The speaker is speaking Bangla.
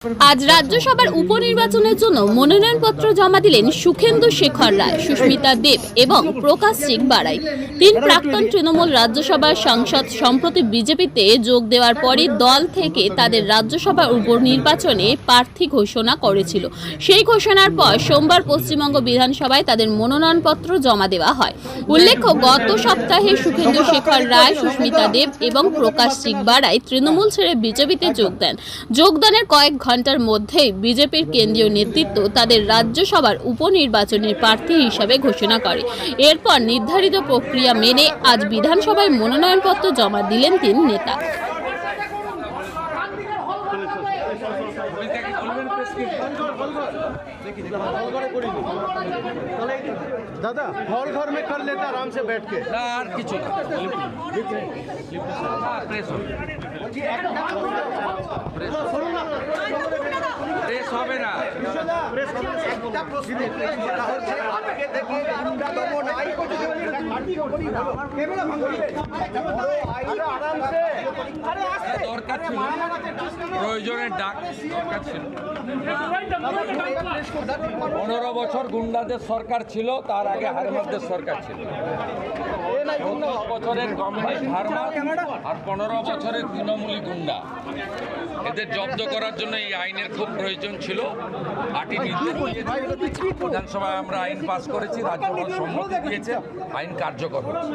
আজ রাজ্যসভার উপনির্বাচনের জন্য মনোনয়নপত্র জমা দিলেন সুখেন্দু শেখর রায়, সুস্মিতা দেব এবং প্রকাশ সিং বাড়াই। তিন প্রাক্তন তৃণমূল রাজ্যসভার সাংসদ সম্প্রতি বিজেপিতে যোগ দেওয়ার পরই দল থেকে তাদের রাজ্যসভার উপনির্বাচনে প্রার্থী ঘোষণা করেছিল। সেই ঘোষণার পর সোমবার পশ্চিমবঙ্গ বিধানসভায় তাদের মনোনয়নপত্র জমা দেওয়া হয়। উল্লেখ্য, গত সপ্তাহে সুখেন্দু শেখর রায়, সুস্মিতা দেব এবং প্রকাশ সিং বাড়াই তৃণমূল ছেড়ে বিজেপিতে যোগ দেন। যোগদানের কয়েক ঘন্টার মধ্যেই বিজেপির কেন্দ্রীয় নেতৃত্ব তাদের রাজ্যসভার উপনির্বাচনের প্রার্থী হিসাবে ঘোষণা করে। এরপর নির্ধারিত প্রক্রিয়া মেনে আজ বিধানসভায় মনোনয়নপত্র জমা দিলেন তিন নেতা। दादा हॉल घर में कर लेता आराम से बैठ के প্রয়োজনের ডাক দরকার ছিল। 15 বছর গুন্ডাদের সরকার ছিল, তার আগে হারমাদের সরকার ছিল। 30 বছরের গভর্নমেন্ট হারমাদ আর 15 বছরের তৃণমূলী গুন্ডা, এদের জব্দ করার জন্য এই আইনের খুব প্রয়োজন ছিল। পার্টি বিধানসভায় আমরা আইন পাস করেছি, রাজ্যপাল সম্মতি দিয়েছে, আইন কার্যকর হচ্ছে।